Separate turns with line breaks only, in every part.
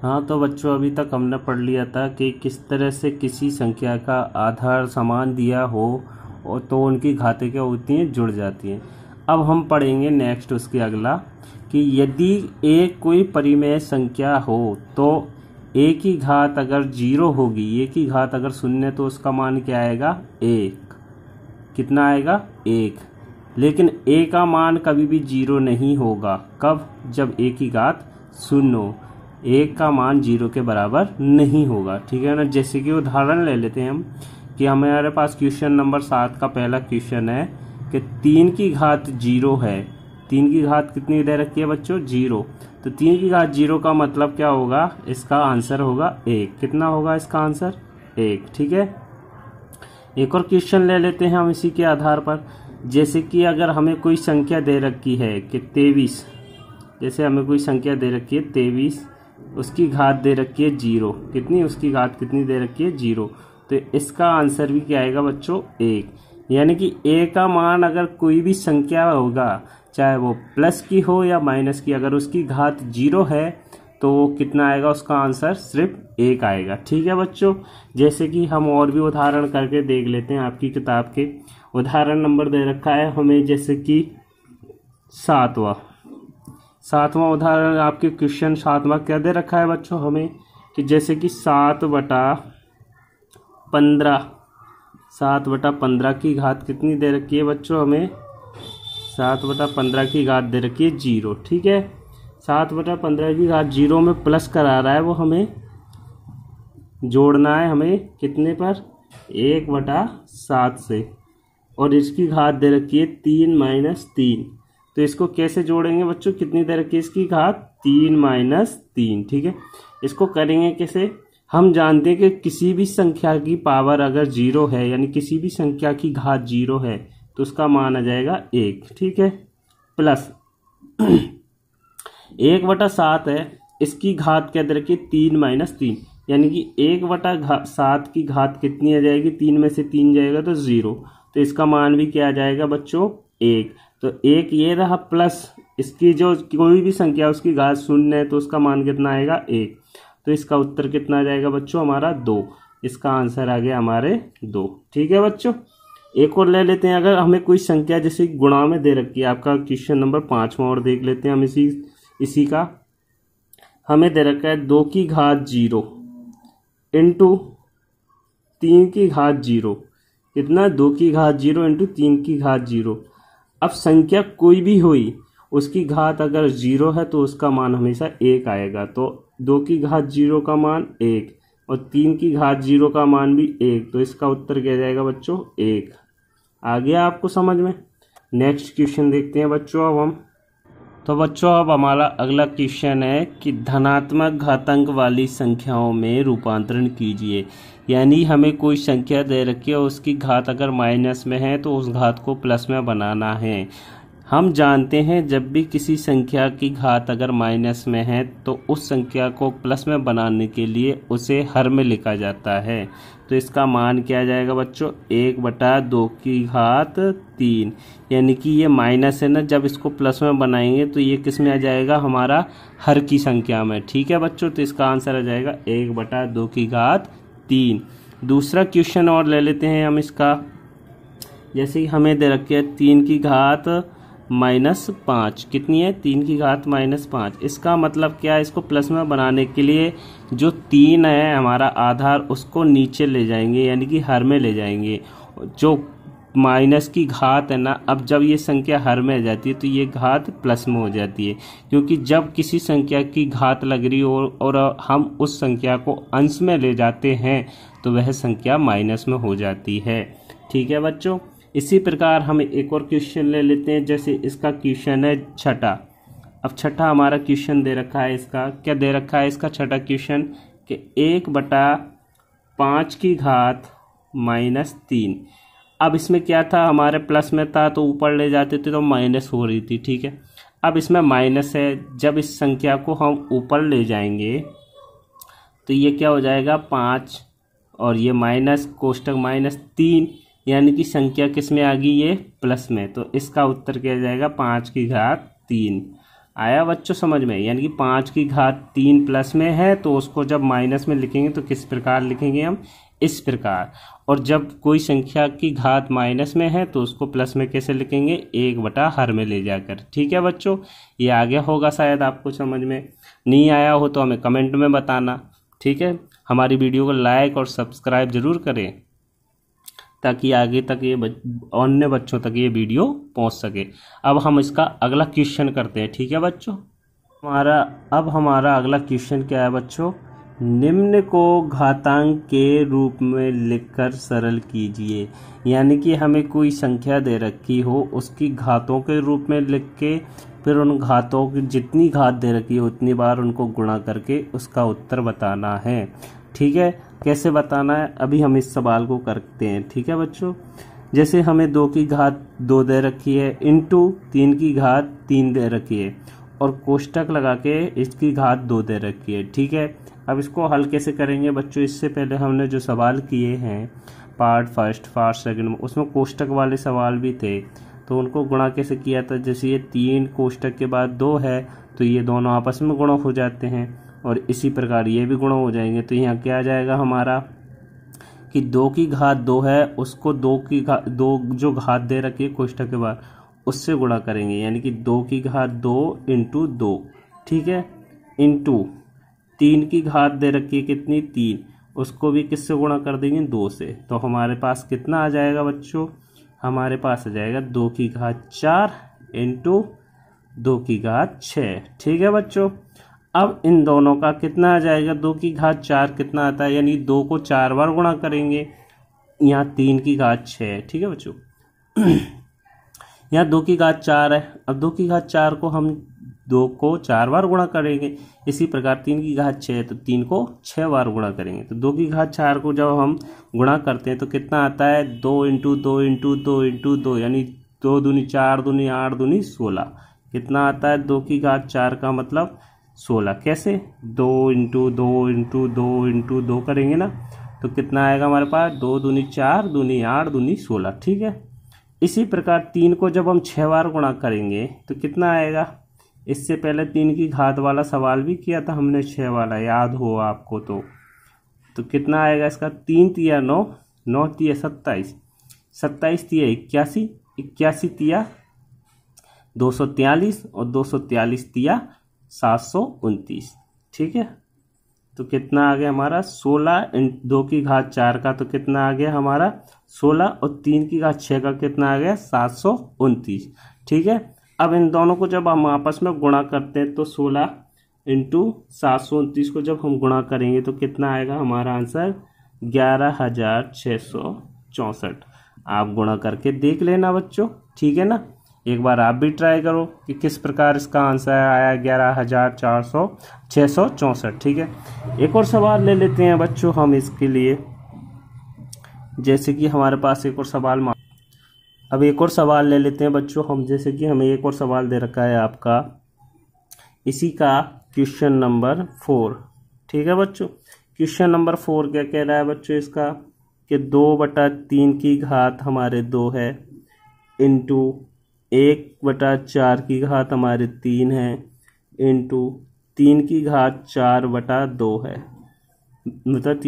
हाँ तो बच्चों, अभी तक हमने पढ़ लिया था कि किस तरह से किसी संख्या का आधार समान दिया हो और तो उनकी घातें क्या होती हैं, जुड़ जाती हैं। अब हम पढ़ेंगे नेक्स्ट उसके अगला कि यदि एक कोई परिमेय संख्या हो तो ए की घात अगर 0 होगी, ए की घात अगर 0 तो उसका मान क्या आएगा, 1। कितना आएगा, 1। लेकिन ए का मान कभी भी 0 नहीं होगा। कब? जब ए की घात 0 हो। 1 का मान 0 के बराबर नहीं होगा, ठीक है ना। जैसे कि उदाहरण ले लेते हैं हम कि हमारे पास क्वेश्चन नंबर 7 का पहला क्वेश्चन है कि 3 की घात 0 है। 3 की घात कितनी दे रखी है बच्चों, 0। तो 3 की घात 0 का मतलब क्या होगा, इसका आंसर होगा 1। कितना होगा इसका आंसर, 1, ठीक है। एक और क्वेश्चन ले लेते हैं हम इसी के आधार पर। जैसे कि अगर हमें कोई संख्या दे रखी है कि 23, जैसे हमें कोई संख्या दे रखी है 23, उसकी घात दे रखी है 0। कितनी, उसकी घात कितनी दे रखी है, 0। तो इसका आंसर भी क्या आएगा बच्चों, 1। यानी कि ए का मान अगर कोई भी संख्या होगा, चाहे वो प्लस की हो या माइनस की, अगर उसकी घात 0 है तो वो कितना आएगा, उसका आंसर सिर्फ 1 आएगा, ठीक है बच्चों। जैसे कि हम और भी उदाहरण करके देख लेते हैं। आपकी किताब के उदाहरण नंबर दे रखा है हमें, जैसे कि 7वां उदाहरण, आपके क्वेश्चन 7वां क्या दे रखा है बच्चों हमें कि जैसे कि 7/15 की घात कितनी दे रखी है बच्चों हमें, 7/15 की घात दे रखी है 0, ठीक है। 7/15 की घात 0 में प्लस करा रहा है, वो हमें जोड़ना है, हमें कितने पर, 1/7 से, और इसकी घात दे रखी है 3 - 3। तो इसको कैसे जोड़ेंगे बच्चों, कितनी दे रखी है इसकी घात, 3 - 3, ठीक है। इसको करेंगे कैसे, हम जानते हैं कि किसी भी संख्या की पावर अगर 0 है, यानी किसी भी संख्या की घात 0 है तो उसका मान आ जाएगा 1, ठीक है। प्लस 1/7 है, इसकी घात क्या दे रखी है, 3 - 3, यानी कि 1/7 की घात कितनी आ जाएगी, 3 में से 3 जाएगा तो 0। तो इसका मान भी क्या आ जाएगा बच्चों, 1। तो 1 ये रहा, प्लस इसकी जो कोई भी संख्या उसकी घात 0 है तो उसका मान कितना आएगा, 1। तो इसका उत्तर कितना आ जाएगा बच्चों, हमारा 2। इसका आंसर आ गया हमारे 2, ठीक है बच्चों। एक और ले लेते हैं, अगर हमें कोई संख्या जैसे गुणा में दे रखी है, आपका क्वेश्चन नंबर 5वां और देख लेते हैं हम इसी का। हमें दे रखा है 2 की घात 0 इंटू 3 की घात 0। कितना, 2 की घात 0 इंटू 3 की घात 0। अब संख्या कोई भी हुई, उसकी घात अगर 0 है तो उसका मान हमेशा 1 आएगा। तो 2 की घात 0 का मान 1 और 3 की घात 0 का मान भी 1। तो इसका उत्तर क्या जाएगा बच्चों, 1। आ गया आपको समझ में। नेक्स्ट क्वेश्चन देखते हैं बच्चों अब हम। तो बच्चों अब हमारा अगला क्वेश्चन है कि धनात्मक घातांक वाली संख्याओं में रूपांतरण कीजिए। यानी हमें कोई संख्या दे रखी है, उसकी घात अगर माइनस में है तो उस घात को प्लस में बनाना है। हम जानते हैं जब भी किसी संख्या की घात अगर माइनस में है तो उस संख्या को प्लस में बनाने के लिए उसे हर में लिखा जाता है। तो इसका मान क्या आ जाएगा बच्चों, 1/2 की घात 3। यानी कि ये माइनस है ना, जब इसको प्लस में बनाएंगे तो ये किस में आ जाएगा, हमारा हर की संख्या में, ठीक है बच्चों। तो इसका आंसर आ जाएगा 1/2 की घात 3। दूसरा क्वेश्चन और ले लेते हैं हम इसका। जैसे कि हमें दे रखी है 3 की घात -5। कितनी है, 3 की घात -5। इसका मतलब क्या है, इसको प्लस में बनाने के लिए जो 3 है हमारा आधार, उसको नीचे ले जाएंगे, यानी कि हर में ले जाएंगे। जो माइनस की घात है ना, अब जब ये संख्या हर में आ जाती है तो ये घात प्लस में हो जाती है, क्योंकि जब किसी संख्या की घात लग रही हो और हम उस संख्या को अंश में ले जाते हैं तो वह संख्या माइनस में हो जाती है, ठीक है बच्चों। इसी प्रकार हम एक और क्वेश्चन ले लेते हैं। जैसे इसका क्वेश्चन है 6। अब 6 हमारा क्वेश्चन दे रखा है, इसका क्या दे रखा है, इसका 6 क्वेश्चन कि 1/5 की घात -3। अब इसमें क्या था, हमारे प्लस में था तो ऊपर ले जाते थे तो माइनस हो रही थी, ठीक है। अब इसमें माइनस है, जब इस संख्या को हम ऊपर ले जाएंगे तो ये क्या हो जाएगा, 5 और ये माइनस कोष्टक -3, यानी कि संख्या किस में आ गई, ये प्लस में। तो इसका उत्तर क्या जाएगा, 5 की घात 3। आया बच्चों समझ में? यानी कि 5 की घात 3 प्लस में है तो उसको जब माइनस में लिखेंगे तो किस प्रकार लिखेंगे हम? इस प्रकार। और जब कोई संख्या की घात माइनस में है तो उसको प्लस में कैसे लिखेंगे? 1/हर में ले जाकर। ठीक है बच्चों, ये आ गया होगा शायद आपको समझ में। नहीं आया हो तो हमें कमेंट में बताना। ठीक है, हमारी वीडियो को लाइक और सब्सक्राइब जरूर करें ताकि आगे तक ये अन्य बच्चों तक ये वीडियो पहुंच सके। अब हम इसका अगला क्वेश्चन करते हैं। ठीक है बच्चों, हमारा अगला क्वेश्चन क्या है बच्चों? निम्न को घातांक के रूप में लिखकर सरल कीजिए। यानी कि हमें कोई संख्या दे रखी हो, उसकी घातों के रूप में लिख के फिर उन घातों की जितनी घात दे रखी हो उतनी बार उनको गुणा करके उसका उत्तर बताना है। ठीक है, कैसे बताना है अभी हम इस सवाल को करते हैं। ठीक है बच्चों, जैसे हमें 2 की घात 2 दे रखी है इंटू 3 की घात 3 दे रखी है और कोष्टक लगा के इसकी घात 2 दे रखी है। ठीक है, अब इसको हल कैसे करेंगे बच्चों? इससे पहले हमने जो सवाल किए हैं पार्ट फर्स्ट पार्ट सेकंड, उसमें कोष्टक वाले सवाल भी थे तो उनको गुणा कैसे किया था? जैसे ये 3 कोष्टक के बाद 2 है तो ये दोनों आपस में गुणा हो जाते हैं और इसी प्रकार ये भी गुणा हो जाएंगे। तो यहाँ क्या आ जाएगा हमारा कि 2 की घात 2 है, उसको 2 जो घात दे रखी है कोष्टक के बाद उससे गुणा करेंगे, यानी कि 2 की घात 2 इंटू 2। ठीक है, इंटू 3 की घात दे रखी है कितनी? 3, उसको भी किससे गुणा कर देंगे? 2 से। तो हमारे पास कितना आ जाएगा बच्चों? हमारे पास आ जाएगा 2 की घात 4 इंटू 2 की घात 6। ठीक है बच्चों, अब इन दोनों का कितना आ जाएगा? 2 की घात 4 कितना आता है? यानी 2 को 4 बार गुणा करेंगे। यहाँ 3 की घात 6 है। ठीक है बच्चों, यहाँ 2 की घात 4 है। अब 2 की घात 4 को हम 2 को 4 बार गुणा करेंगे। इसी प्रकार 3 की घात 6 है तो 3 को 6 बार गुणा करेंगे। तो 2 की घात 4 को जब हम गुणा करते हैं तो कितना आता है? 2 इंटू 2 इंटू 2 इंटू 2, यानी 2 दूनी 4 दूनी 8 दूनी 16। कितना आता है? 2 की घात 4 का मतलब 16। कैसे? 2 इंटू 2 इंटू 2 इंटू 2 करेंगे ना तो कितना आएगा हमारे पास? 2 दूनी 4 दूनी 8 दूनी 16। ठीक है, इसी प्रकार 3 को जब हम 6 बार गुणा करेंगे तो कितना आएगा? इससे पहले 3 की घात वाला सवाल भी किया था हमने 6 वाला, याद हो आपको तो कितना आएगा इसका? 3 तिया 9, 9 तिया 27, 27 तिया 81, 81 तिया 243 और 243 तिया 729। ठीक है, तो कितना आ गया हमारा? 16 2 की घात 4 का तो कितना आ गया हमारा? 16 और 3 की घात 6 का कितना आ गया? 729। ठीक है, अब इन दोनों को जब हम आपस में गुणा करते हैं तो 16 इंटू 729 को जब हम गुणा करेंगे तो कितना आएगा हमारा आंसर? 11,664। आप गुणा करके देख लेना बच्चों। ठीक है ना, एक बार आप भी ट्राई करो कि किस प्रकार इसका आंसर आया 11,664। ठीक है, एक और सवाल ले लेते हैं बच्चों हम इसके लिए। जैसे कि हमारे पास एक और सवाल अब एक और सवाल ले लेते हैं बच्चों हम। जैसे कि हमें एक और सवाल दे रखा है आपका इसी का क्वेश्चन नंबर 4। ठीक है बच्चों, क्वेश्चन नंबर 4 क्या कह रहा है बच्चों इसका कि 2/3 की घात हमारे 2 है इंटू 1/4 की घात हमारे 3 है इंटू 3 की घात 4/2 है। मतलब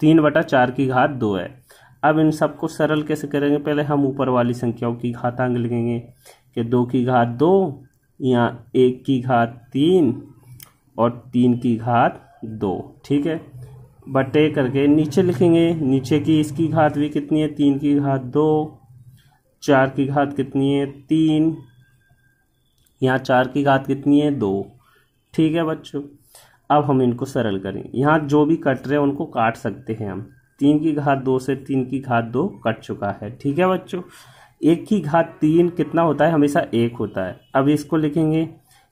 3/4 की घात 2 है। अब इन सबको सरल कैसे करेंगे? पहले हम ऊपर वाली संख्याओं की घातांक लिखेंगे कि 2 की घात 2, यहाँ 1 की घात 3 और 3 की घात 2। ठीक है, बटे करके नीचे लिखेंगे। नीचे की इसकी घात भी कितनी है? 3 की घात 2, 4 की घात कितनी है? 3, यहाँ 4 की घात कितनी है? 2। ठीक है बच्चों, अब हम इनको सरल करें। यहाँ जो भी कट रहे हैं उनको काट सकते हैं हम। 3 की घात 2 से 3 की घात 2 कट चुका है। ठीक है बच्चों, 1 की घात 3 कितना होता है? हमेशा 1 होता है। अब इसको लिखेंगे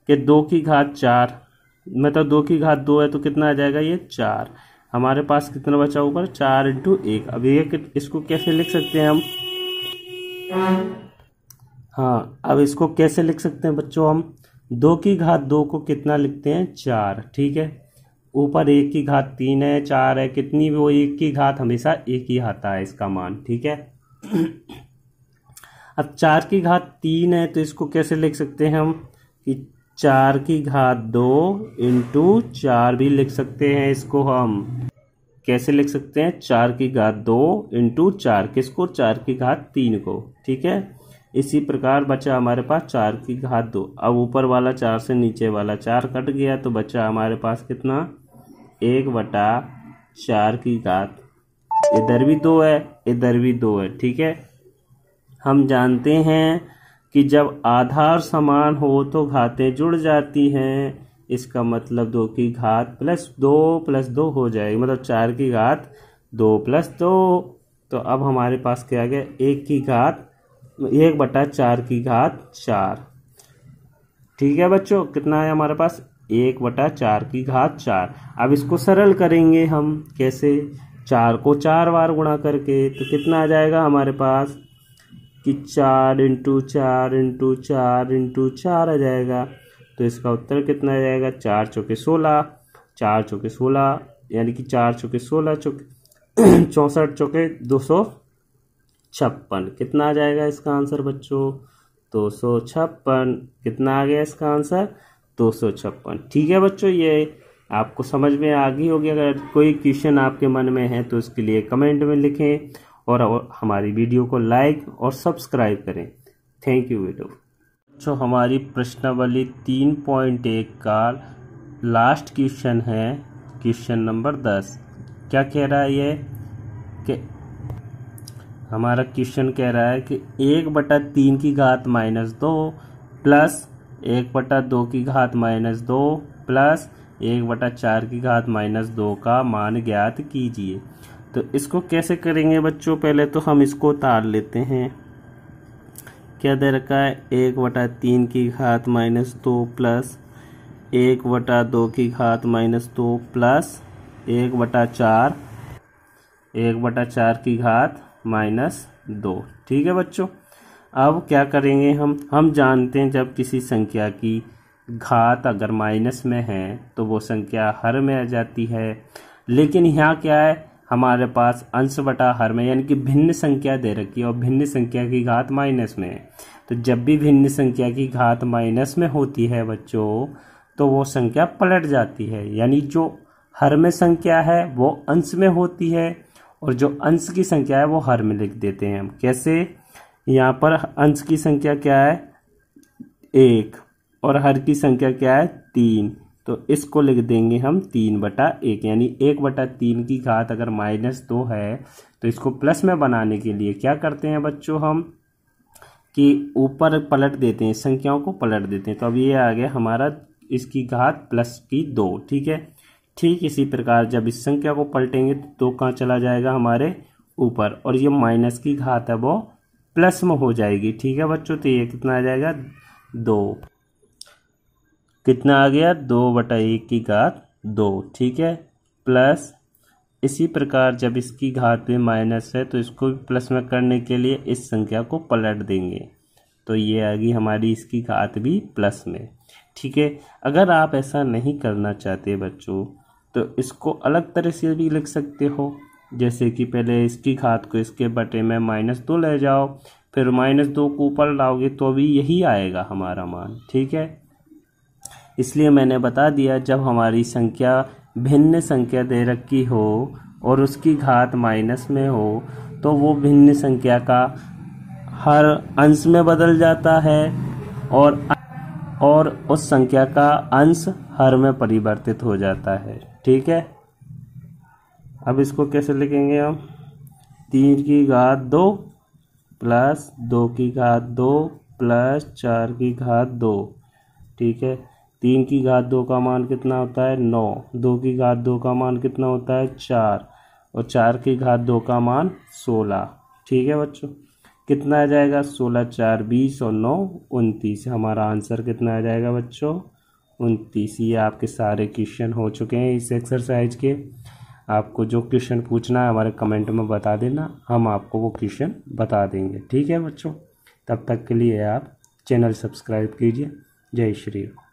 कि 2 की घात 4, मतलब 2 की घात 2 है तो कितना आ जाएगा? ये 4। हमारे पास कितना बचा ऊपर? 4 इंटू 1। अब ये इसको कैसे लिख सकते हैं हम? हाँ, अब इसको कैसे लिख सकते हैं बच्चों हम? 2 की घात 2 को कितना लिखते हैं? 4। ठीक है, ऊपर 1 की घात 3 है, 4 है, कितनी भी वो 1 की घात हमेशा 1 ही आता है इसका मान। ठीक है, अब 4 की घात 3 है तो इसको कैसे लिख सकते हैं हम कि 4 की घात 2 इंटू 4 भी लिख सकते हैं। इसको हम कैसे लिख सकते हैं? 4 की घात 2 इंटू 4, किसको? 4 की घात 3 को। ठीक है, इसी प्रकार बचा हमारे पास 4 की घात 2। अब ऊपर वाला 4 से नीचे वाला 4 कट गया तो बचा हमारे पास कितना? 1/4 की घात, इधर भी 2 है इधर भी 2 है। ठीक है, हम जानते हैं कि जब आधार समान हो तो घातें जुड़ जाती हैं। इसका मतलब 2 की घात प्लस 2 हो जाएगी, मतलब 4 की घात 2 + 2। तो अब हमारे पास क्या आ गया? 1/4 की घात 4। ठीक है बच्चों, कितना है हमारे पास? 1/4 की घात 4। अब इसको सरल करेंगे हम कैसे? 4 को 4 बार गुणा करके। तो कितना आ जाएगा हमारे पास कि 4 × 4 × 4 × 4 आ जाएगा। तो इसका उत्तर कितना आ जाएगा? 4 चौके 16, 4 चौके 16 यानी कि 4 चौके 16 चौके 64 चौके 256। कितना आ जाएगा इसका आंसर बच्चों? 256। कितना आ गया इसका आंसर? 256। ठीक है बच्चों, ये आपको समझ में आ गई होगी। अगर कोई क्वेश्चन आपके मन में है तो उसके लिए कमेंट में लिखें और हमारी वीडियो को लाइक और सब्सक्राइब करें। Thank you video. तो हमारी प्रश्नावली 3.1 का लास्ट क्वेश्चन है, क्वेश्चन नंबर 10। क्या कह रहा है ये? कि हमारा क्वेश्चन कह रहा है कि 1/3 की घात -2 प्लस 1/2 की घात -2 प्लस 1/4 की घात -2 का मान ज्ञात कीजिए। तो इसको कैसे करेंगे बच्चों? पहले तो हम इसको उतार लेते हैं। क्या दे रखा है? 1/3 की घात -2 प्लस 1/2 की घात -2 प्लस 1/4 की घात -2। ठीक है बच्चों, अब क्या करेंगे हम जानते हैं जब किसी संख्या की घात अगर माइनस में है तो वो संख्या हर में आ जाती है। लेकिन यहाँ क्या है? हमारे पास अंश बटा हर में, यानी कि भिन्न संख्या दे रखी है और भिन्न संख्या की घात माइनस में है। तो जब भी भिन्न संख्या की घात माइनस में होती है बच्चों, तो वो संख्या पलट जाती है। यानी जो हर में संख्या है वो अंश में होती है और जो अंश की संख्या है वो हर में लिख देते हैं हम। कैसे? यहाँ पर अंश की संख्या क्या है? 1 और हर की संख्या क्या है? 3। तो इसको लिख देंगे हम 3/1, यानी 1/3 की घात अगर -2 है तो इसको प्लस में बनाने के लिए क्या करते हैं बच्चों हम कि ऊपर पलट देते हैं, संख्याओं को पलट देते हैं। तो अब ये आ गया हमारा इसकी घात +2। ठीक है, ठीक इसी प्रकार जब इस संख्या को पलटेंगे तो कहाँ चला जाएगा? हमारे ऊपर, और ये माइनस की घात है वो प्लस में हो जाएगी। ठीक है बच्चों, तो ये कितना आ जाएगा? 2। कितना आ गया? 2/1 की घात 2। ठीक है, प्लस इसी प्रकार जब इसकी घात में माइनस है तो इसको भी प्लस में करने के लिए इस संख्या को पलट देंगे। तो ये आ गई हमारी इसकी घात भी प्लस में। ठीक है, अगर आप ऐसा नहीं करना चाहते बच्चों तो इसको अलग तरह से भी लिख सकते हो। जैसे कि पहले इसकी घात को इसके बटे में -2 ले जाओ, फिर -2 को ऊपर लाओगे तो भी यही आएगा हमारा मान। ठीक है, इसलिए मैंने बता दिया जब हमारी संख्या भिन्न संख्या दे रखी हो और उसकी घात माइनस में हो तो वो भिन्न संख्या का हर अंश में बदल जाता है और उस संख्या का अंश हर में परिवर्तित हो जाता है। ठीक है, अब इसको कैसे लिखेंगे हम? 3 की घात 2 प्लस 2 की घात 2 प्लस 4 की घात 2। ठीक है, 3 की घात 2 का मान कितना होता है? 9। 2 की घात 2 का मान कितना होता है? 4। और 4 की घात 2 का मान 16। ठीक है बच्चों, कितना आ जाएगा? 16 4 20 और 9 29। हमारा आंसर कितना आ जाएगा बच्चों? 29। ये आपके सारे क्वेश्चन हो चुके हैं इस एक्सरसाइज के। आपको जो क्वेश्चन पूछना है हमारे कमेंट में बता देना, हम आपको वो क्वेश्चन बता देंगे। ठीक है बच्चों, तब तक के लिए आप चैनल सब्सक्राइब कीजिए। जय श्री राम।